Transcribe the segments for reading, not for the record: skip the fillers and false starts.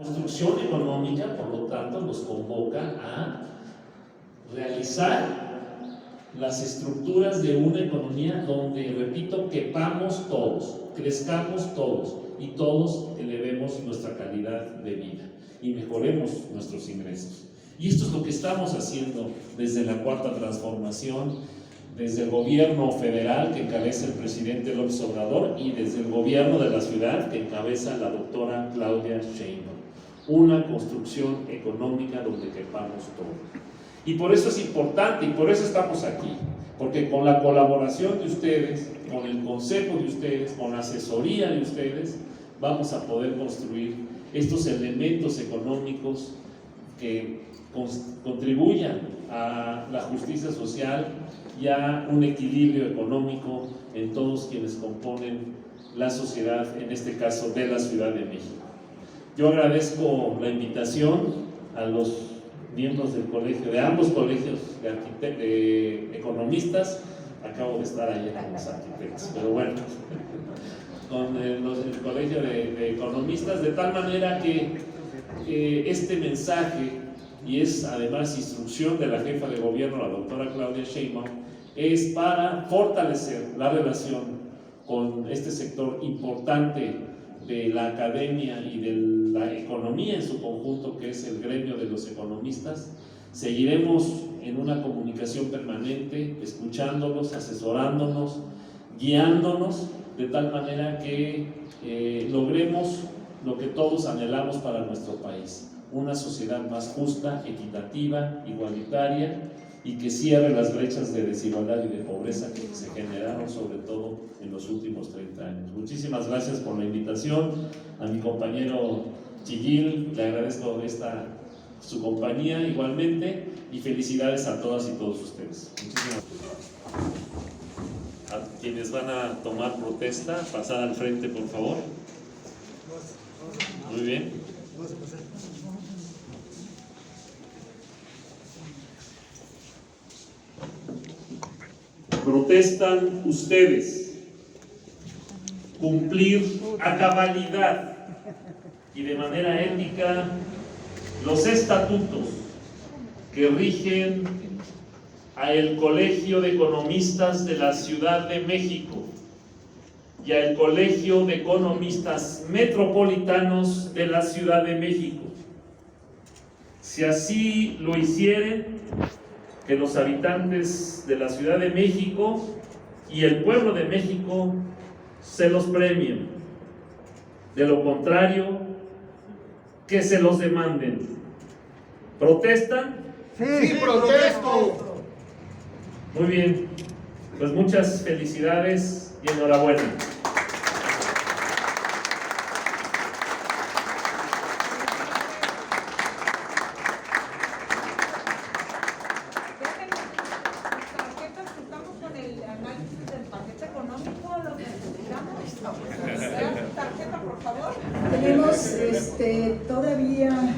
La construcción económica, por lo tanto, nos convoca a realizar las estructuras de una economía donde, repito, quepamos todos, crezcamos todos y todos elevemos nuestra calidad de vida y mejoremos nuestros ingresos. Y esto es lo que estamos haciendo desde la Cuarta Transformación, desde el gobierno federal que encabeza el presidente López Obrador y desde el gobierno de la ciudad que encabeza la doctora Claudia Sheinbaum. Una construcción económica donde quepamos todo. Y por eso es importante y por eso estamos aquí, porque con la colaboración de ustedes, con el consejo de ustedes, con la asesoría de ustedes, vamos a poder construir estos elementos económicos que contribuyan a la justicia social y a un equilibrio económico en todos quienes componen la sociedad, en este caso de la Ciudad de México. Yo agradezco la invitación a los miembros del colegio, de ambos colegios de economistas. Acabo de estar ayer con los arquitectos, pero bueno, con el colegio de economistas, de tal manera que este mensaje, y es además instrucción de la jefa de gobierno, la doctora Claudia Sheinbaum, es para fortalecer la relación con este sector importante de la academia y de la economía en su conjunto, que es el gremio de los economistas. Seguiremos en una comunicación permanente, escuchándolos, asesorándonos, guiándonos, de tal manera que logremos lo que todos anhelamos para nuestro país: una sociedad más justa, equitativa, igualitaria, y que cierre las brechas de desigualdad y de pobreza que se generaron sobre todo en los últimos 30 años. Muchísimas gracias por la invitación. A mi compañero Chiguil le agradezco su compañía igualmente, y felicidades a todas y todos ustedes. Muchísimas gracias. A quienes van a tomar protesta, pasar al frente, por favor. Muy bien. Protestan ustedes cumplir a cabalidad y de manera ética los estatutos que rigen a el Colegio de Economistas de la Ciudad de México y al Colegio de Economistas Metropolitanos de la Ciudad de México. Si así lo hicieren, que los habitantes de la Ciudad de México y el pueblo de México se los premien. De lo contrario, que se los demanden. ¿Protestan? Sí, protesto. Muy bien, pues muchas felicidades y enhorabuena. Tenemos todavía,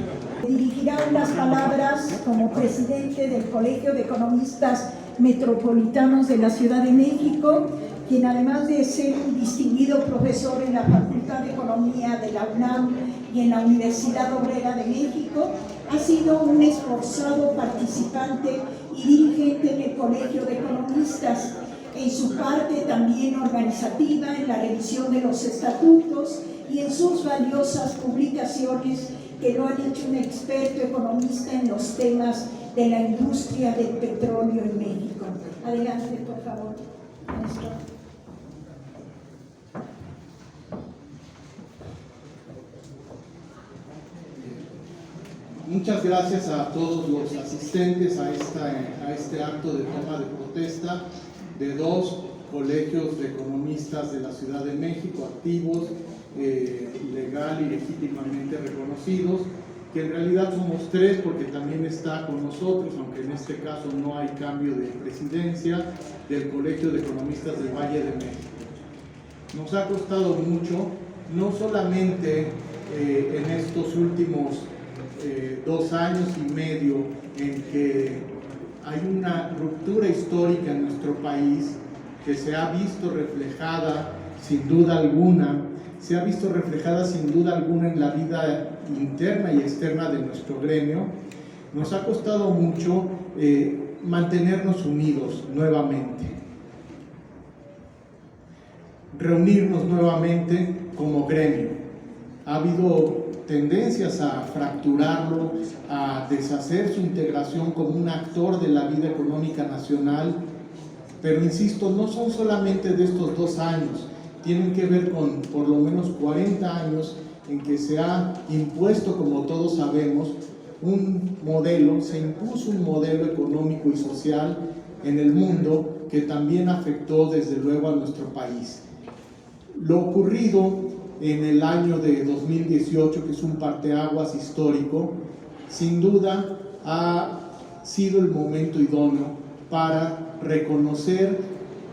dirigirá unas palabras como presidente del Colegio de Economistas Metropolitanos de la Ciudad de México, quien además de ser un distinguido profesor en la Facultad de Economía de la UNAM y en la Universidad Obrera de México, ha sido un esforzado participante y dirigente en el Colegio de Economistas, en su parte también organizativa en la revisión de los estatutos y en sus valiosas publicaciones que lo han hecho un experto economista en los temas de la industria del petróleo en México. Adelante, por favor, maestro. Muchas gracias a todos los asistentes a este acto de toma de protesta de dos colegios de economistas de la Ciudad de México, activos, legal y legítimamente reconocidos, que en realidad somos tres porque también está con nosotros, aunque en este caso no hay cambio de presidencia, del Colegio de Economistas del Valle de México. Nos ha costado mucho, no solamente en estos últimos 2 años y medio en que hay una ruptura histórica en nuestro país que se ha visto reflejada sin duda alguna se ha visto reflejada sin duda alguna en la vida interna y externa de nuestro gremio. Nos ha costado mucho mantenernos unidos nuevamente, reunirnos nuevamente como gremio. Ha habido tendencias a fracturarlo, a deshacer su integración como un actor de la vida económica nacional, pero insisto, no son solamente de estos 2 años, tienen que ver con por lo menos 40 años en que se ha impuesto, como todos sabemos, se impuso un modelo económico y social en el mundo que también afectó desde luego a nuestro país. Lo ocurrido en el año de 2018, que es un parteaguas histórico, sin duda ha sido el momento idóneo para reconocer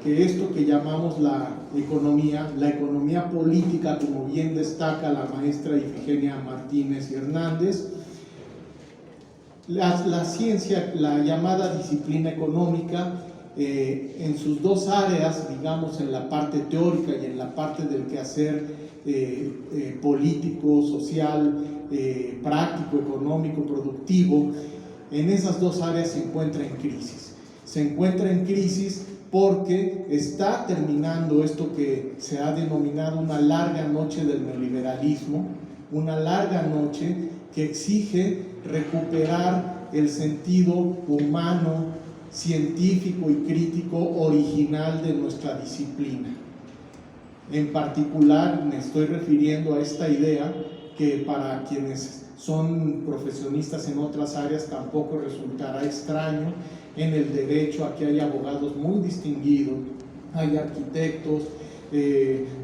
que esto que llamamos la economía política, como bien destaca la maestra Ifigenia Martínez Hernández, la ciencia, la llamada disciplina económica, en sus 2 áreas, digamos, en la parte teórica y en la parte del quehacer político, social, práctico, económico, productivo, en esas 2 áreas se encuentra en crisis. Se encuentra en crisis porque está terminando esto que se ha denominado una larga noche del neoliberalismo, una larga noche que exige recuperar el sentido humano, científico y crítico original de nuestra disciplina. En particular me estoy refiriendo a esta idea que para quienes son profesionistas en otras áreas tampoco resultará extraño. En el derecho aquí hay abogados muy distinguidos, hay arquitectos,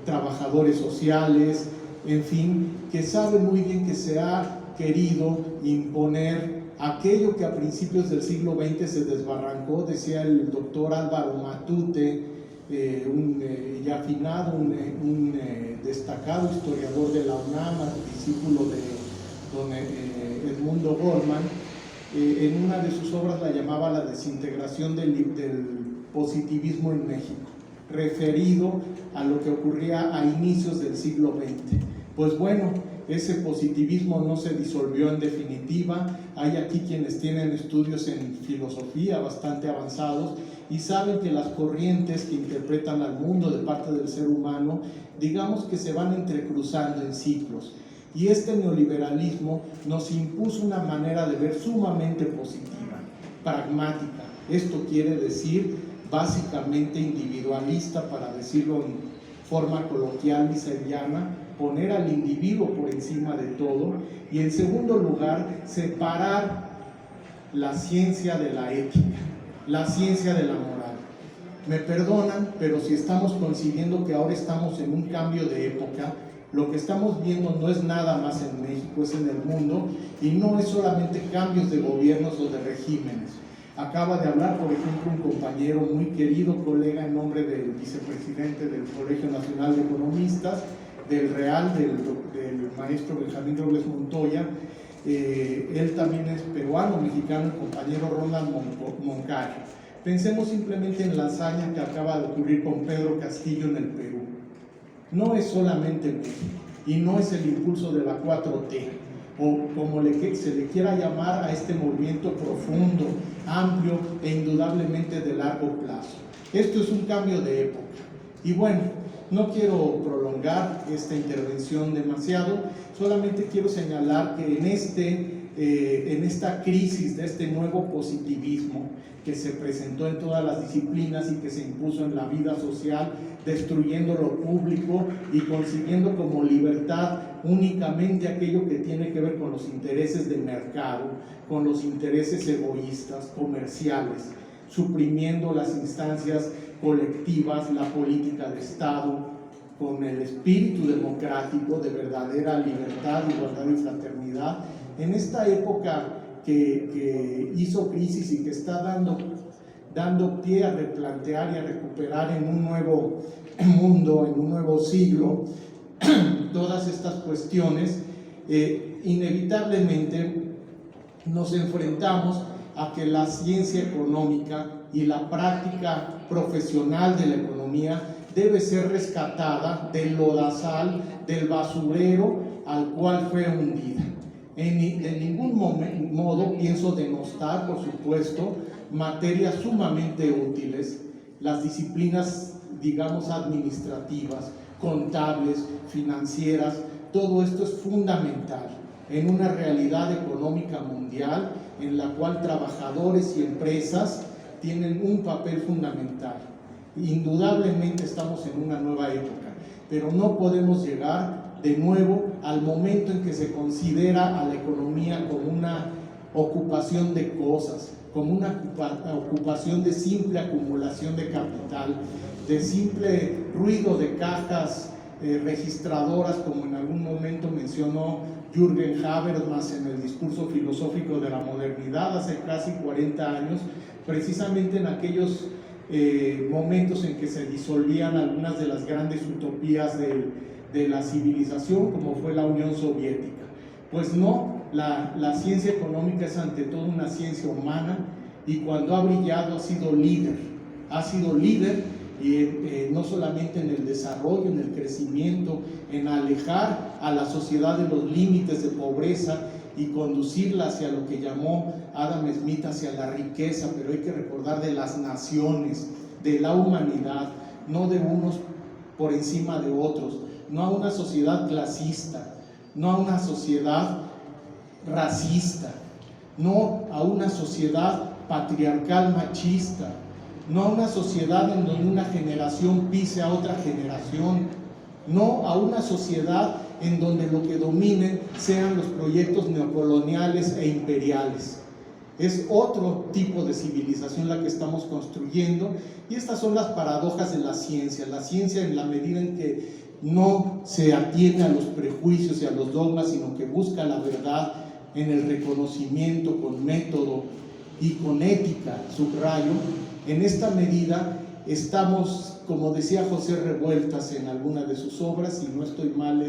trabajadores sociales, en fin, que saben muy bien que se ha querido imponer aquello que a principios del siglo XX se desbarrancó, decía el doctor Álvaro Matute, un destacado historiador de la UNAM, discípulo de don Edmundo Goldman. En una de sus obras la llamaba la desintegración del positivismo en México, referido a lo que ocurría a inicios del siglo XX. Pues bueno, ese positivismo no se disolvió en definitiva. Hay aquí quienes tienen estudios en filosofía bastante avanzados y saben que las corrientes que interpretan al mundo de parte del ser humano, digamos que se van entrecruzando en ciclos. Y este neoliberalismo nos impuso una manera de ver sumamente positiva, pragmática. Esto quiere decir básicamente individualista, para decirlo en forma coloquial y seriana, poner al individuo por encima de todo, y en segundo lugar, separar la ciencia de la ética, la ciencia de la moral. Me perdonan, pero si estamos coincidiendo que ahora estamos en un cambio de época, lo que estamos viendo no es nada más en México, es en el mundo, y no es solamente cambios de gobiernos o de regímenes. Acaba de hablar, por ejemplo, un compañero muy querido, colega, en nombre del vicepresidente del Colegio Nacional de Economistas, del Real, del maestro Benjamín Robles Montoya. Él también es peruano, mexicano, el compañero Ronald Moncayo. Pensemos simplemente en la hazaña que acaba de ocurrir con Pedro Castillo en el Perú. No es solamente México, y no es el impulso de la 4T, o como se le quiera llamar a este movimiento profundo, amplio e indudablemente de largo plazo. Esto es un cambio de época. Y bueno, no quiero prolongar esta intervención demasiado, solamente quiero señalar que en esta crisis de este nuevo positivismo que se presentó en todas las disciplinas y que se impuso en la vida social, destruyendo lo público y consiguiendo como libertad únicamente aquello que tiene que ver con los intereses de mercado, con los intereses egoístas, comerciales, suprimiendo las instancias colectivas, la política de Estado, con el espíritu democrático de verdadera libertad, igualdad y fraternidad. En esta época que hizo crisis y que está dando pie a replantear y a recuperar en un nuevo mundo, en un nuevo siglo, todas estas cuestiones, inevitablemente nos enfrentamos a que la ciencia económica y la práctica profesional de la economía debe ser rescatada del lodazal, del basurero al cual fue hundida. De ningún modo pienso denostar, por supuesto, materias sumamente útiles, las disciplinas, digamos, administrativas, contables, financieras. Todo esto es fundamental en una realidad económica mundial en la cual trabajadores y empresas tienen un papel fundamental. Indudablemente estamos en una nueva época, pero no podemos llegar de nuevo al momento en que se considera a la economía como una ocupación de cosas, como una ocupación de simple acumulación de capital, de simple ruido de cajas registradoras, como en algún momento mencionó Jürgen Habermas en el discurso filosófico de la modernidad hace casi 40 años, precisamente en aquellos momentos en que se disolvían algunas de las grandes utopías de la civilización, como fue la Unión Soviética. Pues no, la ciencia económica es ante todo una ciencia humana, y cuando ha brillado ha sido líder y no solamente en el desarrollo, en el crecimiento, en alejar a la sociedad de los límites de pobreza y conducirla hacia lo que llamó Adam Smith, hacia la riqueza, pero hay que recordar de las naciones, de la humanidad, no de unos por encima de otros, no a una sociedad clasista, no a una sociedad racista, no a una sociedad patriarcal machista, no a una sociedad en donde una generación pise a otra generación, no a una sociedad en donde lo que dominen sean los proyectos neocoloniales e imperiales. Es otro tipo de civilización la que estamos construyendo, y estas son las paradojas de la ciencia. La ciencia, en la medida en que no se atiende a los prejuicios y a los dogmas, sino que busca la verdad en el reconocimiento con método y con ética, subrayo, en esta medida estamos, como decía José Revueltas en alguna de sus obras, si no estoy mal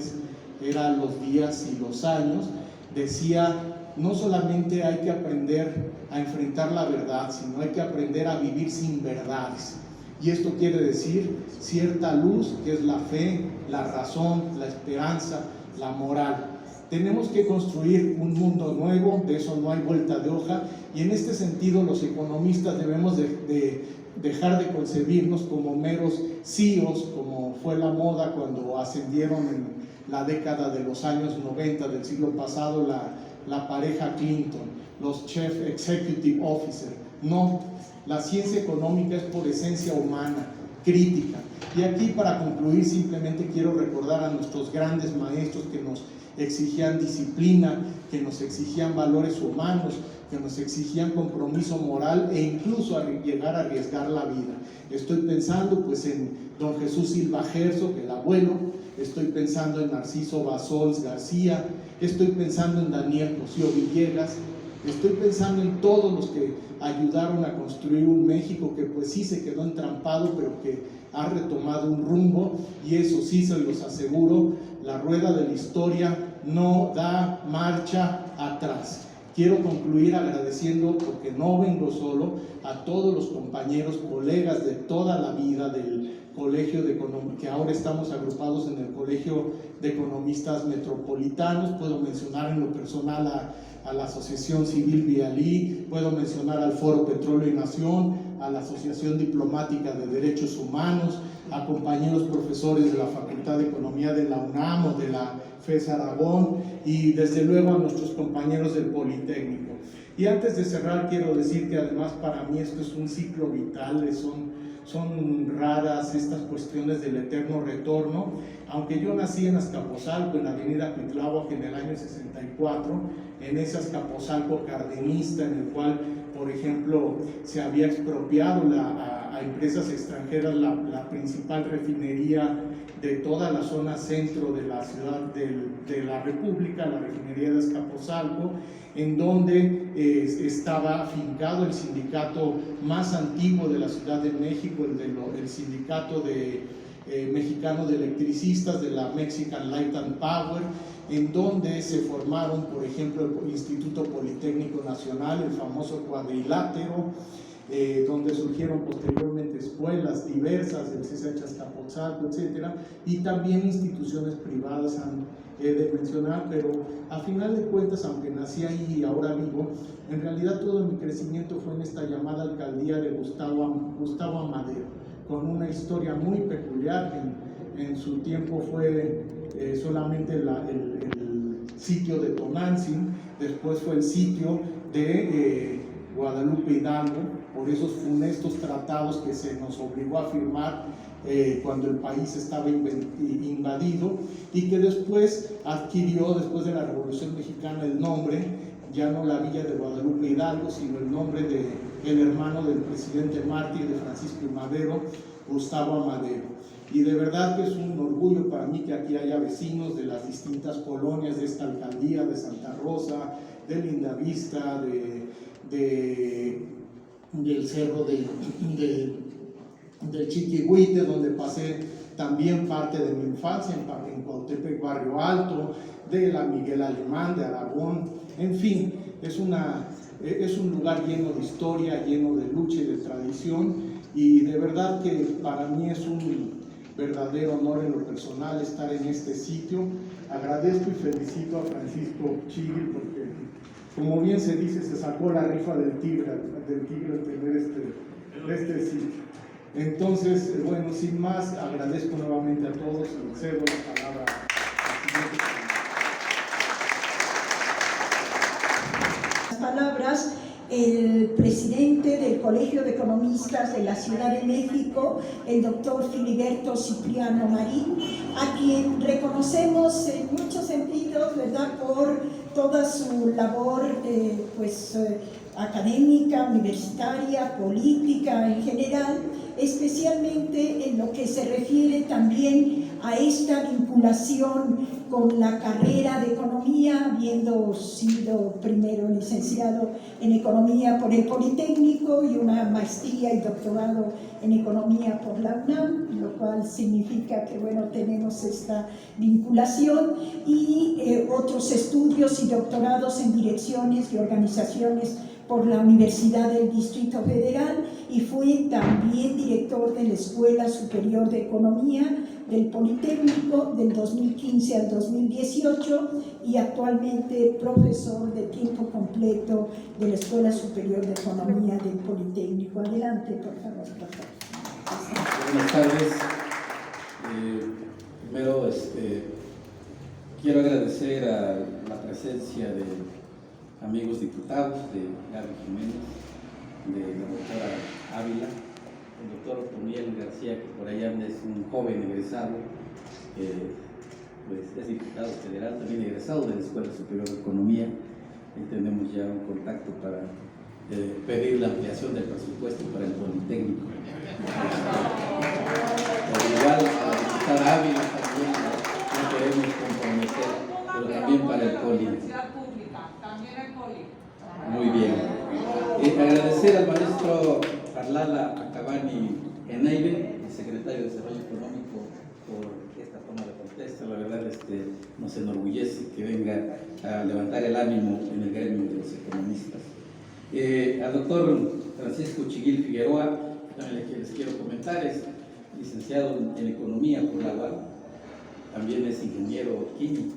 eran Los días y los años, decía: no solamente hay que aprender a enfrentar la verdad, sino hay que aprender a vivir sin verdades. Y esto quiere decir cierta luz, que es la fe, la razón, la esperanza, la moral. Tenemos que construir un mundo nuevo, de eso no hay vuelta de hoja, y en este sentido los economistas debemos de dejar de concebirnos como meros CEOs, como fue la moda cuando ascendieron en la década de los años 90 del siglo pasado la pareja Clinton, los Chief Executive Officer. No, la ciencia económica es por esencia humana, crítica. Y aquí, para concluir, simplemente quiero recordar a nuestros grandes maestros que nos exigían disciplina, que nos exigían valores humanos, que nos exigían compromiso moral e incluso llegar a arriesgar la vida. Estoy pensando pues en don Jesús Silva Herzog, el abuelo, estoy pensando en Narciso Bassols García, estoy pensando en Daniel Cosío Villegas, estoy pensando en todos los que ayudaron a construir un México que pues sí se quedó entrampado, pero que ha retomado un rumbo, y eso sí se los aseguro, la rueda de la historia no da marcha atrás. Quiero concluir agradeciendo, porque no vengo solo, a todos los compañeros, colegas de toda la vida del Colegio de Economistas, que ahora estamos agrupados en el Colegio de Economistas Metropolitanos. Puedo mencionar en lo personal a la Asociación Civil Vialí, puedo mencionar al Foro Petróleo y Nación, a la Asociación Diplomática de Derechos Humanos, a compañeros profesores de la Facultad de Economía de la UNAM o de la FES Aragón, y desde luego a nuestros compañeros del Politécnico. Y antes de cerrar, quiero decir que además para mí esto es un ciclo vital, son raras estas cuestiones del eterno retorno. Aunque yo nací en Azcapotzalco, en la avenida Cuitláhuac, en el año 64, en ese Azcapotzalco cardenista, en el cual, por ejemplo, se había expropiado a empresas extranjeras la principal refinería de toda la zona centro de la ciudad de la República, la refinería de Azcapotzalco, en donde estaba afincado el sindicato más antiguo de la Ciudad de México, el sindicato mexicano de electricistas, de la Mexican Light and Power, en donde se formaron, por ejemplo, el Instituto Politécnico Nacional, el famoso cuadrilátero, donde surgieron posteriormente escuelas diversas, el CCH Azcapotzalco, etc. Y también instituciones privadas de mencionar, pero a final de cuentas, aunque nací ahí y ahora vivo, en realidad todo mi crecimiento fue en esta llamada alcaldía de Gustavo Amadero, con una historia muy peculiar. En su tiempo fue solamente el sitio de Tonantzin, después fue el sitio de Guadalupe Hidalgo, por esos funestos tratados que se nos obligó a firmar cuando el país estaba invadido, y que después adquirió, después de la Revolución Mexicana, el nombre, ya no la villa de Guadalupe Hidalgo, sino el nombre del hermano del presidente mártir de Francisco I. Madero, Gustavo Amadero. Y de verdad que es un orgullo para mí que aquí haya vecinos de las distintas colonias de esta alcaldía, de Santa Rosa, de Lindavista, del cerro del Chiquihuite, donde pasé también parte de mi infancia, en Cuautepec, Barrio Alto, de la Miguel Alemán, de Aragón. En fin, es un lugar lleno de historia, lleno de lucha y de tradición, y de verdad que para mí es un verdadero honor en lo personal estar en este sitio. Agradezco y felicito a Francisco Chigil porque, como bien se dice, se sacó la rifa del tigre tener este sitio. Entonces, bueno, sin más, agradezco nuevamente a todos y cedo la palabra Las palabras, el presidente del Colegio de Economistas de la Ciudad de México, el doctor Filiberto Cipriano Marín, a quien reconocemos en muchos sentidos, ¿verdad?, por toda su labor académica, universitaria, política en general, especialmente en lo que se refiere también a esta vinculación con la carrera de economía, habiendo sido primero licenciado en economía por el Politécnico y una maestría y doctorado en economía por la UNAM, lo cual significa que, bueno, tenemos esta vinculación, y otros estudios y doctorados en direcciones y organizaciones por la Universidad del Distrito Federal, y fue también director de la Escuela Superior de Economía del Politécnico del 2015 al 2018 y actualmente profesor de tiempo completo de la Escuela Superior de Economía del Politécnico. Adelante, por favor, doctor. Buenas tardes. Primero quiero agradecer a la presencia de amigos diputados, de Gaby Jiménez, de la doctora Ávila, el doctor Tomiel García, que por allá anda, es un joven egresado, pues es diputado federal, también egresado de la Escuela Superior de Economía, y tenemos ya un contacto para pedir la ampliación del presupuesto para el Politécnico. Igual a la diputada Ávila también no queremos comprometer, pero también para el Poli. Muy bien. Agradecer al maestro Parlala Acabani Eneire, el secretario de Desarrollo Económico, por esta toma de protesta. La verdad nos enorgullece que venga a levantar el ánimo en el gremio de los economistas. Al doctor Francisco Chigil Figueroa, también les quiero comentar, es licenciado en Economía por la UAM, también es ingeniero químico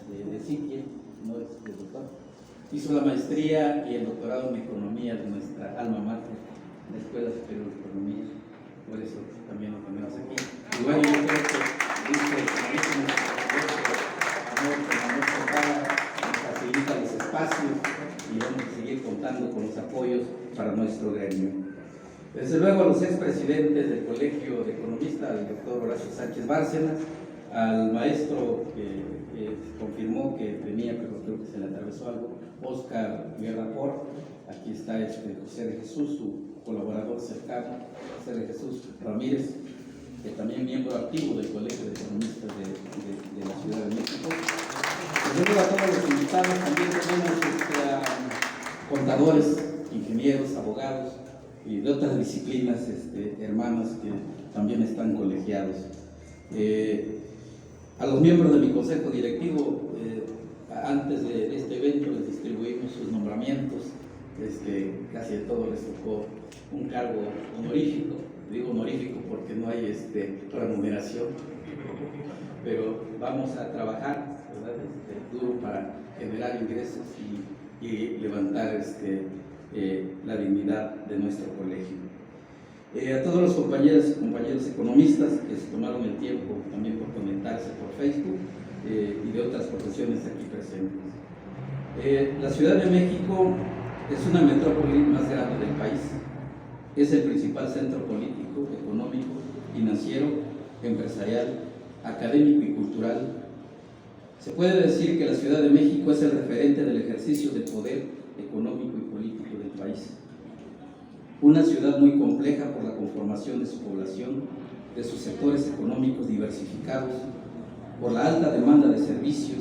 de Siquia, no es de doctor. Hizo la maestría y el doctorado en Economía de nuestra alma mater, la Escuela Superior de Economía, por eso también lo tenemos aquí. Y bueno, yo creo que nos facilita los espacios y vamos a seguir contando con los apoyos para nuestro gremio. Desde luego a los expresidentes del Colegio de Economistas, al doctor Horacio Sánchez Bárcenas, al maestro que confirmó que venía, pero creo que se le atravesó algo, Oscar Guerra Por, aquí está José de Jesús, su colaborador cercano, José de Jesús Ramírez, que también miembro activo del Colegio de Economistas de la Ciudad de México. Luego a todos los invitados, también tenemos a contadores, ingenieros, abogados y de otras disciplinas, hermanos que también están colegiados. A los miembros de mi consejo directivo, antes de este evento les distribuimos sus nombramientos. casi a todos les tocó un cargo honorífico. Digo honorífico porque no hay remuneración, pero vamos a trabajar, ¿verdad? Duro para generar ingresos y levantar la dignidad de nuestro colegio. A todos los compañeros economistas que se tomaron el tiempo también por conectarse por Facebook y de otras profesiones aquí presentes. La Ciudad de México es una metrópoli más grande del país. Es el principal centro político, económico, financiero, empresarial, académico y cultural. Se puede decir que la Ciudad de México es el referente del ejercicio del poder económico y político del país. Una ciudad muy compleja por la conformación de su población, de sus sectores económicos diversificados, por la alta demanda de servicios,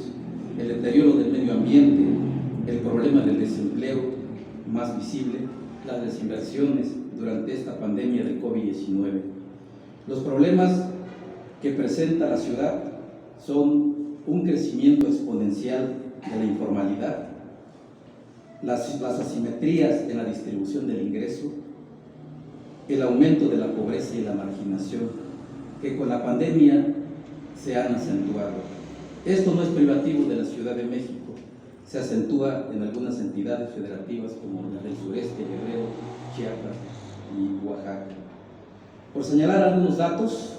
el deterioro del medio ambiente, el problema del desempleo más visible, las desinversiones durante esta pandemia del COVID-19. Los problemas que presenta la ciudad son un crecimiento exponencial de la informalidad, las asimetrías en la distribución del ingreso, el aumento de la pobreza y la marginación, que con la pandemia se han acentuado. Esto no es privativo de la Ciudad de México, se acentúa en algunas entidades federativas como la del sureste, Guerrero, Chiapas y Oaxaca. Por señalar algunos datos,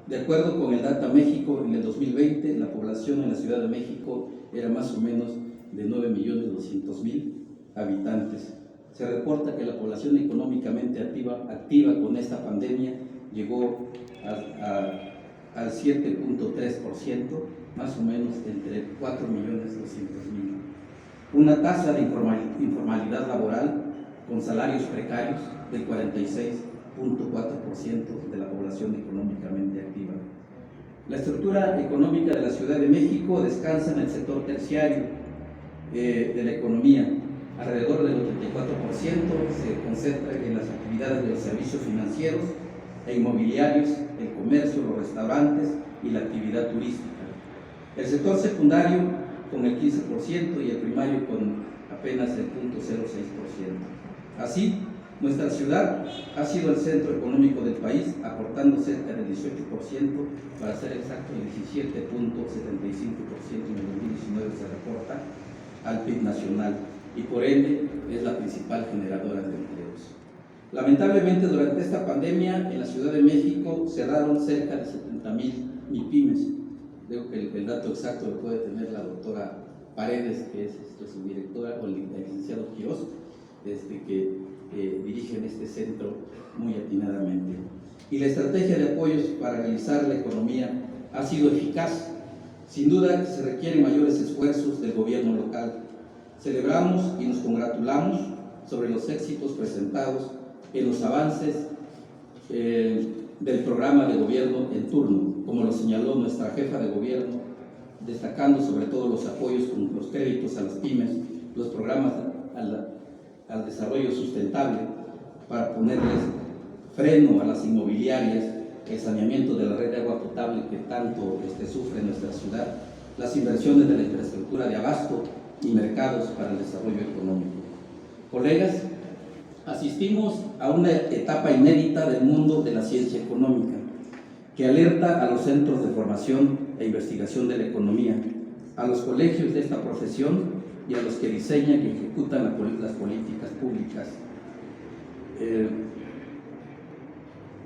de acuerdo con el Data México, en el 2020 la población en la Ciudad de México era más o menos de 9.200.000 habitantes. Se reporta que la población económicamente activa con esta pandemia llegó al 7.3%, más o menos entre 4.200.000. Una tasa de informalidad laboral con salarios precarios del 46.4% de la población económicamente activa. La estructura económica de la Ciudad de México descansa en el sector terciario de la economía. Alrededor del 84% se concentra en las actividades de los servicios financieros e inmobiliarios, el comercio, los restaurantes y la actividad turística. El sector secundario con el 15% y el primario con apenas el 0.06%. Así, nuestra ciudad ha sido el centro económico del país, aportando cerca del 18%, para ser exacto, el 17.75% en el 2019 se reporta al PIB nacional y por ende es la principal generadora de empleos. Lamentablemente, durante esta pandemia en la Ciudad de México cerraron cerca de 70.000 MIPYMES. Creo que el dato exacto lo puede tener la doctora Paredes, que es su directora, o el licenciado Quiroz, que dirigen este centro muy atinadamente. Y la estrategia de apoyos para realizar la economía ha sido eficaz. Sin duda se requieren mayores esfuerzos del gobierno local. Celebramos y nos congratulamos sobre los éxitos presentados en los avances del programa de gobierno en turno, como lo señaló nuestra jefa de gobierno, destacando sobre todo los apoyos con los créditos a las pymes, los programas al desarrollo sustentable para ponerles freno a las inmobiliarias, el saneamiento de la red de agua potable que tanto sufre nuestra ciudad, las inversiones de la infraestructura de abasto y mercados para el desarrollo económico. Colegas, asistimos a una etapa inédita del mundo de la ciencia económica, que alerta a los centros de formación e investigación de la economía, a los colegios de esta profesión y a los que diseñan y ejecutan las políticas públicas,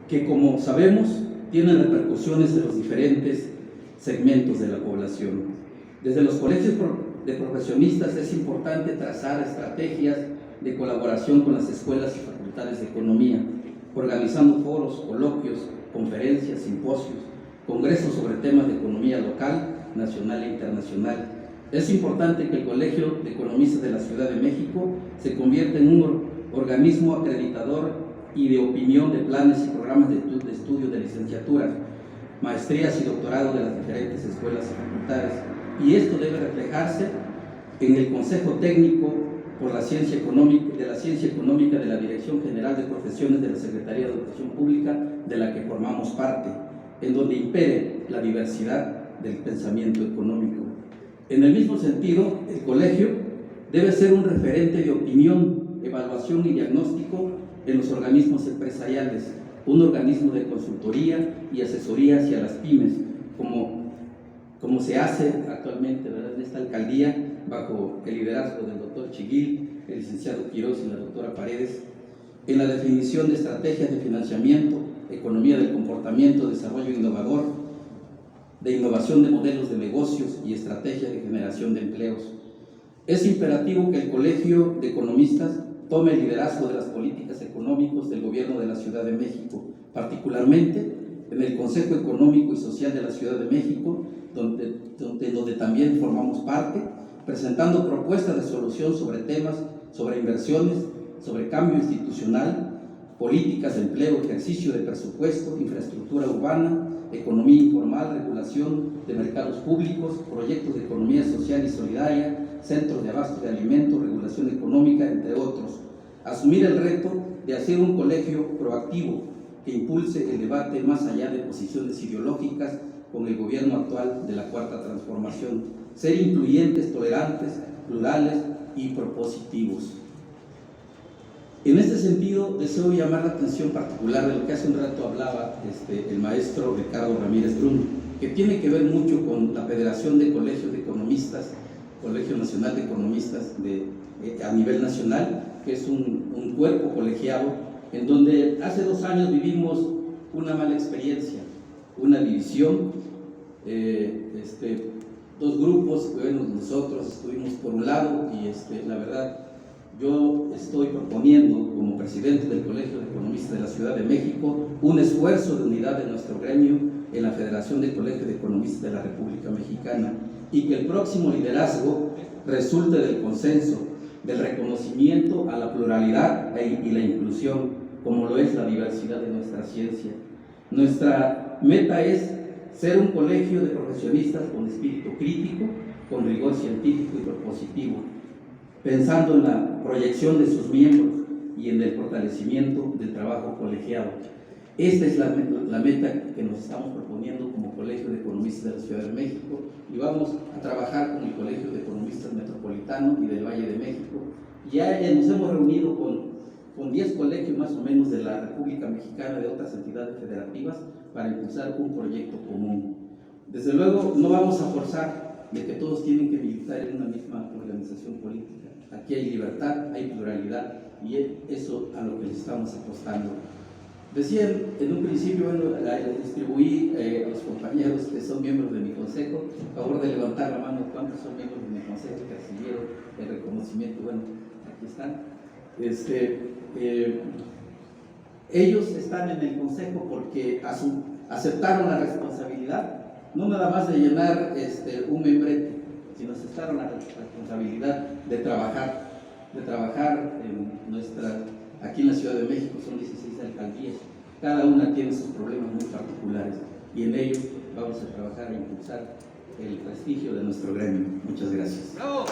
que, como sabemos, tienen repercusiones en los diferentes segmentos de la población. Desde los colegios de profesionistas es importante trazar estrategias de colaboración con las escuelas y facultades de economía, organizando foros, coloquios, conferencias, simposios, congresos sobre temas de economía local, nacional e internacional. Es importante que el Colegio de Economistas de la Ciudad de México se convierta en un organismo acreditador y de opinión de planes y programas de estudio de licenciaturas, maestrías y doctorados de las diferentes escuelas y facultades. Y esto debe reflejarse en el Consejo Técnico de la Ciencia Económica de la Dirección General de Profesiones de la Secretaría de Educación Pública, de la que formamos parte, en donde impere la diversidad del pensamiento económico. En el mismo sentido, el colegio debe ser un referente de opinión evaluación y diagnóstico en los organismos empresariales, un organismo de consultoría y asesoría hacia las pymes, como se hace actualmente, ¿verdad?, en esta alcaldía, bajo el liderazgo del doctor Chiguil, el licenciado Quiroz y la doctora Paredes, en la definición de estrategias de financiamiento, economía del comportamiento, desarrollo innovador, de innovación de modelos de negocios y estrategia de generación de empleos. Es imperativo que el Colegio de Economistas tome el liderazgo de las políticas económicas del Gobierno de la Ciudad de México, particularmente en el Consejo Económico y Social de la Ciudad de México, donde también formamos parte, presentando propuestas de solución sobre temas, sobre inversiones, sobre cambio institucional, políticas de empleo, ejercicio de presupuesto, infraestructura urbana, economía informal, regulación de mercados públicos, proyectos de economía social y solidaria, centros de abasto de alimentos, regulación económica, entre otros. Asumir el reto de hacer un colegio proactivo que impulse el debate más allá de posiciones ideológicas con el gobierno actual de la Cuarta Transformación. Ser incluyentes, tolerantes, plurales y propositivos. En este sentido, deseo llamar la atención particular de lo que hace un rato hablaba el maestro Ricardo Ramírez Bruno, que tiene que ver mucho con la Federación de Colegios de Economistas, Colegio Nacional de Economistas a nivel nacional, que es un cuerpo colegiado en donde hace 2 años vivimos una mala experiencia, una división, 2 grupos. Bueno, nosotros estuvimos por un lado y la verdad, yo estoy proponiendo como presidente del Colegio de Economistas de la Ciudad de México un esfuerzo de unidad de nuestro gremio en la Federación de Colegios de Economistas de la República Mexicana, y que el próximo liderazgo resulte del consenso, del reconocimiento a la pluralidad y la inclusión, como lo es la diversidad de nuestra ciencia. Nuestra meta es ser un colegio de profesionistas con espíritu crítico, con rigor científico y propositivo, pensando en la proyección de sus miembros y en el fortalecimiento del trabajo colegiado. Esta es la meta que nos estamos proponiendo como Colegio de Economistas de la Ciudad de México, y vamos a trabajar con el Colegio de Economistas Metropolitano y del Valle de México. Ya nos hemos reunido con 10 colegios más o menos de la República Mexicana, de otras entidades federativas, para impulsar un proyecto común. Desde luego, no vamos a forzar de que todos tienen que militar en una misma organización política. Aquí hay libertad, hay pluralidad, y eso a lo que les estamos apostando. Decía en un principio, bueno, distribuí a los compañeros que son miembros de mi consejo, a favor de levantar la mano cuántos son miembros de mi consejo que recibieron el reconocimiento. Bueno, aquí están. Ellos están en el consejo porque aceptaron la responsabilidad, no nada más de llenar un membrete, sino aceptaron la responsabilidad de trabajar aquí en la Ciudad de México. Son 16 alcaldías, cada una tiene sus problemas muy particulares, y en ellos vamos a trabajar e impulsar el prestigio de nuestro gremio. Muchas gracias. ¡Bravo!